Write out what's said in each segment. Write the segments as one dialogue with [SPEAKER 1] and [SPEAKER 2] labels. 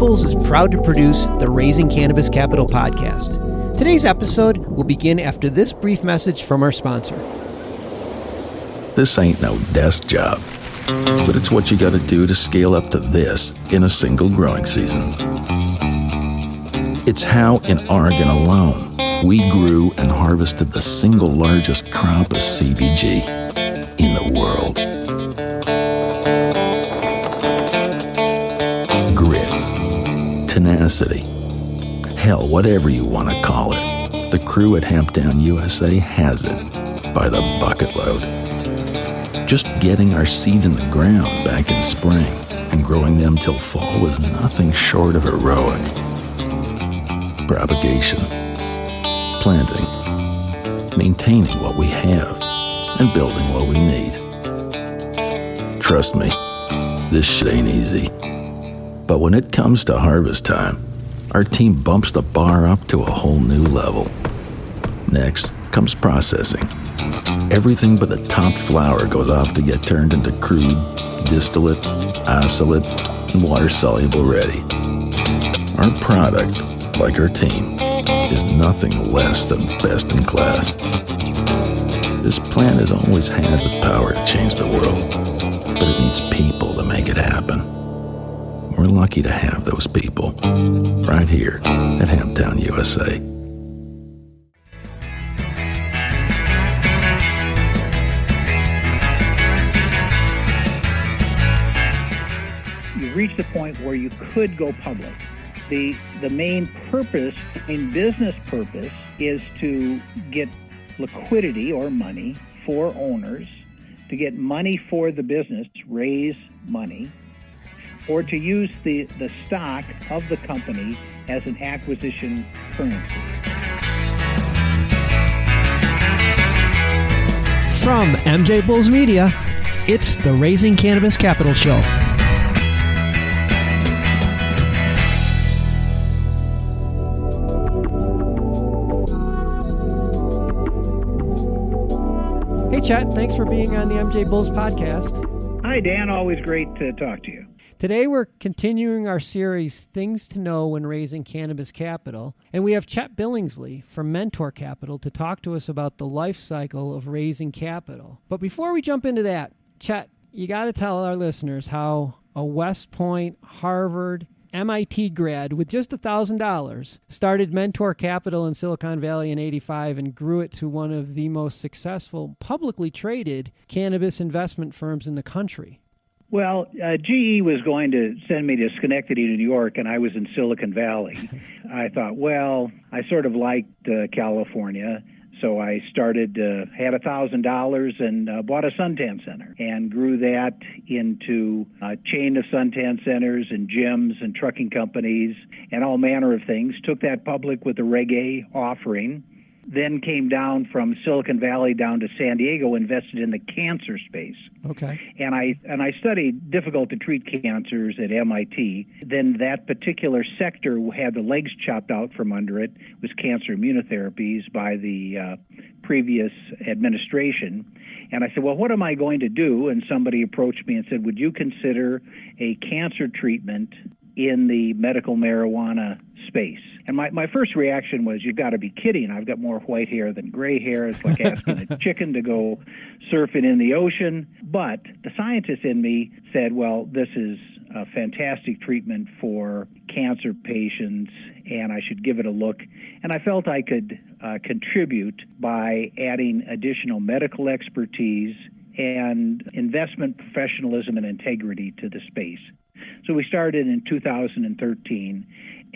[SPEAKER 1] MJBulls is proud to produce the Raising Cannabis Capital podcast. Today's episode will begin after this brief message from our sponsor.
[SPEAKER 2] This ain't no desk job, but it's what you got to do to scale up to this in a single growing season. It's how, in Oregon alone, we grew and harvested the single largest crop of CBG in the world. Grit, tenacity, hell, whatever you want to call it, the crew at Hamptown USA has it by the bucket load. Just getting our seeds in the ground back in spring and growing them till fall was nothing short of heroic. Propagation, planting, maintaining what we have, and building what we need. Trust me, this shit ain't easy. But when it comes to harvest time, our team bumps the bar up to a whole new level. Next comes processing. Everything but the top flower goes off to get turned into crude, distillate, isolate, and water-soluble ready. Our product, like our team, is nothing less than best in class. This plant has always had the power to change the world, but it needs people to make it happen. We're lucky to have those people right here at Hamptown USA.
[SPEAKER 3] You've reached the point where you could go public. The main purpose, main business purpose, is to get liquidity or money for owners, to get money for the business, raise money, or to use the stock of the company as an acquisition currency.
[SPEAKER 1] From MJBulls Media, it's the Raising Cannabis Capital Show. Hey Chet, thanks for being on the MJBulls podcast.
[SPEAKER 3] Hi Dan, always great to talk to you.
[SPEAKER 1] Today we're continuing our series, Things to Know When Raising Cannabis Capital, and we have Chet Billingsley from Mentor Capital to talk to us about the life cycle of raising capital. But before we jump into that, Chet, you got to tell our listeners how a West Point, Harvard, MIT grad with just $1,000 started Mentor Capital in Silicon Valley in '85 and grew it to one of the most successful publicly traded cannabis investment firms in the country.
[SPEAKER 3] Well, GE was going to send me to Schenectady, New York, and I was in Silicon Valley. I thought, well, I sort of liked California, so I started, had $1,000 and bought a suntan center and grew that into a chain of suntan centers and gyms and trucking companies and all manner of things. Took that public with a Reg A offering. Then came down from Silicon Valley down to San Diego, invested in the cancer space.
[SPEAKER 1] Okay.
[SPEAKER 3] And I studied difficult to treat cancers at MIT. Then that particular sector had the legs chopped out from under it. It was cancer immunotherapies by the previous administration. And I said, well, what am I going to do? And somebody approached me and said, would you consider a cancer treatment in the medical marijuana space? And my first reaction was, you've got to be kidding. I've got more white hair than gray hair. It's like asking a chicken to go surfing in the ocean. But the scientist in me said, well, this is a fantastic treatment for cancer patients, and I should give it a look. And I felt I could contribute by adding additional medical expertise and investment professionalism and integrity to the space. So we started in 2013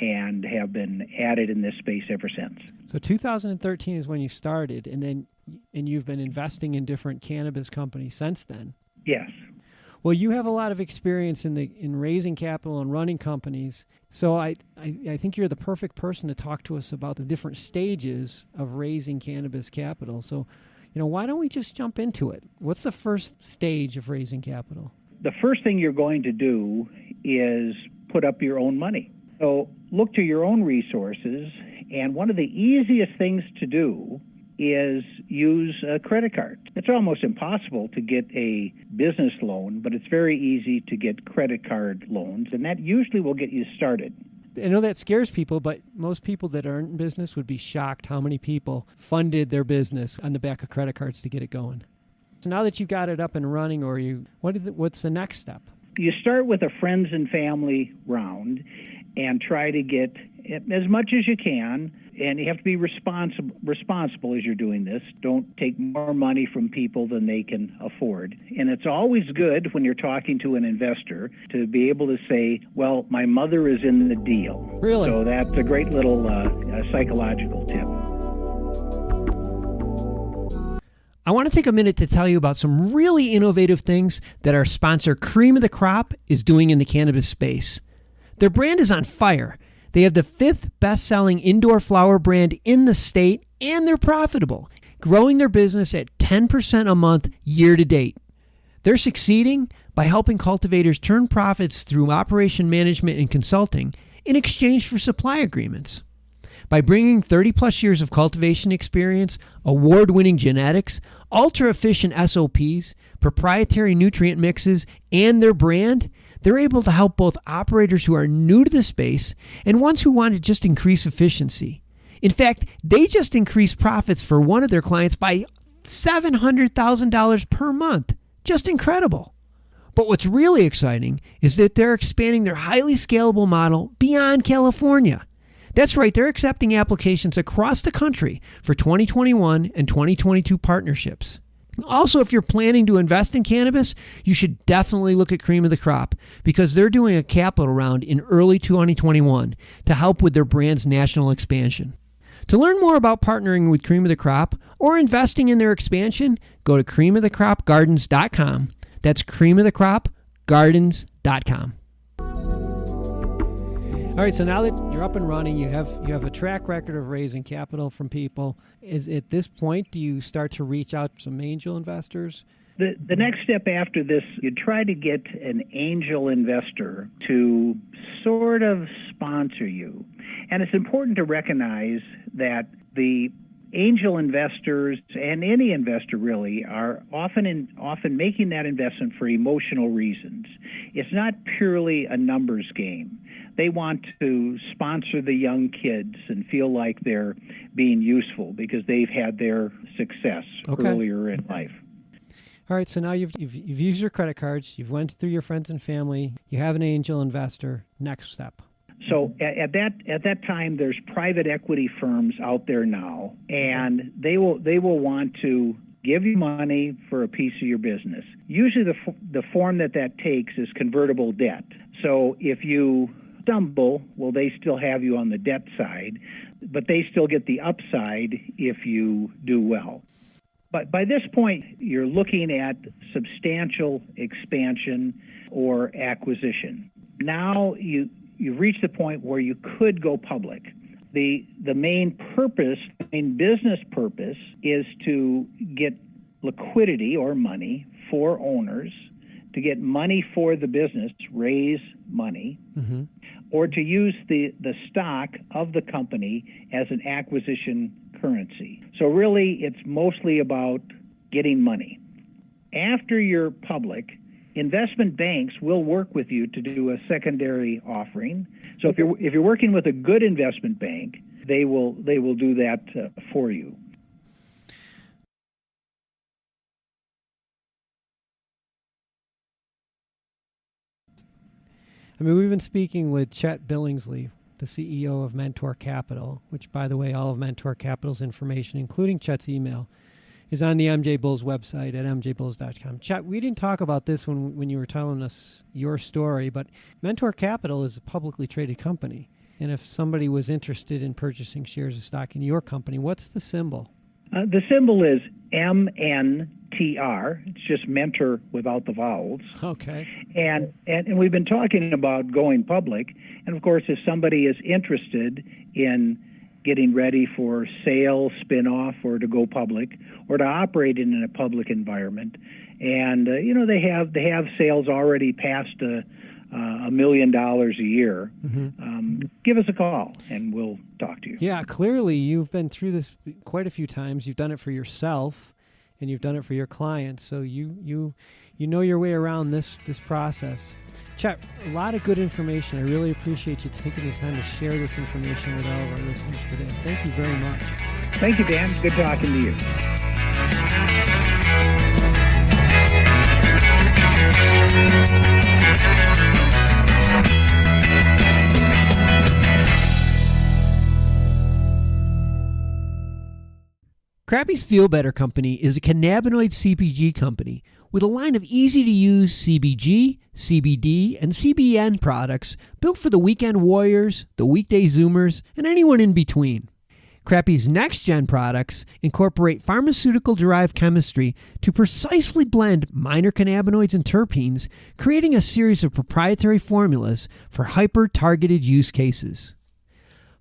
[SPEAKER 3] and have been at it in this space ever since.
[SPEAKER 1] So 2013 is when you started, and you've been investing in different cannabis companies since then.
[SPEAKER 3] Yes.
[SPEAKER 1] Well, you have a lot of experience in raising capital and running companies, so I think you're the perfect person to talk to us about the different stages of raising cannabis capital. So, why don't we just jump into it? What's the first stage of raising capital?
[SPEAKER 3] The first thing you're going to do is put up your own money. So look to your own resources, and one of the easiest things to do is use a credit card. It's almost impossible to get a business loan, but it's very easy to get credit card loans, and that usually will get you started.
[SPEAKER 1] I know that scares people, but most people that aren't in business would be shocked how many people funded their business on the back of credit cards to get it going. So now that you've got it up and running, what's the next step?
[SPEAKER 3] You start with a friends and family round and try to get as much as you can, and you have to be responsible as you're doing this. Don't take more money from people than they can afford. And it's always good when you're talking to an investor to be able to say, well, my mother is in the deal.
[SPEAKER 1] Really?
[SPEAKER 3] So that's a great little psychological tip.
[SPEAKER 1] I want to take a minute to tell you about some really innovative things that our sponsor, Cream of the Crop, is doing in the cannabis space. Their brand is on fire. They have the 5th best-selling indoor flower brand in the state, and they're profitable, growing their business at 10% a month year to date. They're succeeding by helping cultivators turn profits through operation management and consulting in exchange for supply agreements. By bringing 30-plus years of cultivation experience, award-winning genetics, ultra-efficient SOPs, proprietary nutrient mixes, and their brand, they're able to help both operators who are new to the space and ones who want to just increase efficiency. In fact, they just increased profits for one of their clients by $700,000 per month. Just incredible. But what's really exciting is that they're expanding their highly scalable model beyond California. That's right, they're accepting applications across the country for 2021 and 2022 partnerships. Also, if you're planning to invest in cannabis, you should definitely look at Cream of the Crop because they're doing a capital round in early 2021 to help with their brand's national expansion. To learn more about partnering with Cream of the Crop or investing in their expansion, go to creamofthecropgardens.com. That's creamofthecropgardens.com. All right, so now that you're up and running, you have a track record of raising capital from people. Is at this point, do you start to reach out to some angel investors?
[SPEAKER 3] The next step after this, you try to get an angel investor to sort of sponsor you. And it's important to recognize that the angel investors and any investor really are often making that investment for emotional reasons. It's not purely a numbers game. They want to sponsor the young kids and feel like they're being useful because they've had their success earlier in life.
[SPEAKER 1] All right, so now you've used your credit cards, you've went through your friends and family, you have an angel investor. Next step.
[SPEAKER 3] So at that time, there's private equity firms out there now, and they will want to give you money for a piece of your business. Usually the form that takes is convertible debt. So if you stumble, well, they still have you on the debt side, but they still get the upside if you do well. But by this point, you're looking at substantial expansion or acquisition. Now you've reached the point where you could go public. The main business purpose is to get liquidity or money for owners, to get money for the business, raise money, or to use the stock of the company as an acquisition currency. So really, it's mostly about getting money. After you're public, investment banks will work with you to do a secondary offering. So if you're working with a good investment bank, they will do that for you.
[SPEAKER 1] I mean, we've been speaking with Chet Billingsley, the CEO of Mentor Capital, which, by the way, all of Mentor Capital's information, including Chet's email, is on the MJBulls website at MJBulls.com. Chet, we didn't talk about this when you were telling us your story, but Mentor Capital is a publicly traded company. And if somebody was interested in purchasing shares of stock in your company, what's the symbol?
[SPEAKER 3] The symbol is MNTR. It's just mentor without the vowels.
[SPEAKER 1] Okay.
[SPEAKER 3] And we've been talking about going public. And, of course, if somebody is interested in getting ready for sale, spin-off, or to go public, or to operate in a public environment, and they have sales already past $1 million a year, give us a call and we'll talk to you.
[SPEAKER 1] Yeah, clearly you've been through this quite a few times. You've done it for yourself and you've done it for your clients. So you know your way around this process. Chet, a lot of good information. I really appreciate you taking the time to share this information with all of our listeners today. Thank you very much.
[SPEAKER 3] Thank you, Dan. Good talking to you.
[SPEAKER 1] Crappie's Feel Better Company is a cannabinoid CPG company with a line of easy-to-use CBG, CBD, and CBN products built for the weekend warriors, the weekday Zoomers, and anyone in between. Crappie's next-gen products incorporate pharmaceutical-derived chemistry to precisely blend minor cannabinoids and terpenes, creating a series of proprietary formulas for hyper-targeted use cases.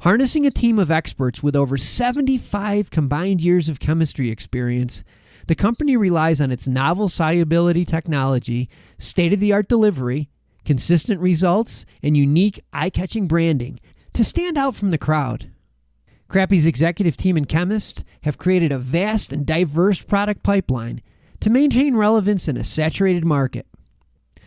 [SPEAKER 1] Harnessing a team of experts with over 75 combined years of chemistry experience, the company relies on its novel solubility technology, state-of-the-art delivery, consistent results, and unique eye-catching branding to stand out from the crowd. Crappie's executive team and chemists have created a vast and diverse product pipeline to maintain relevance in a saturated market.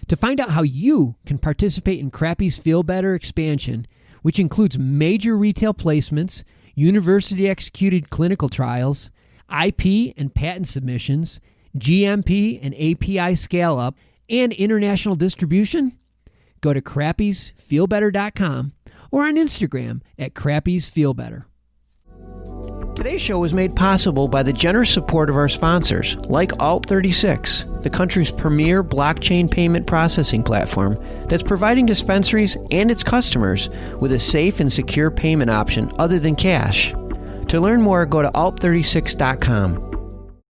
[SPEAKER 1] To find out how you can participate in Crappie's Feel Better expansion, which includes major retail placements, university-executed clinical trials, IP and patent submissions, GMP and API scale-up, and international distribution, go to crappiesfeelbetter.com or on Instagram at crappiesfeelbetter. Today's show was made possible by the generous support of our sponsors, like Alt36, the country's premier blockchain payment processing platform that's providing dispensaries and its customers with a safe and secure payment option other than cash. To learn more, go to alt36.com.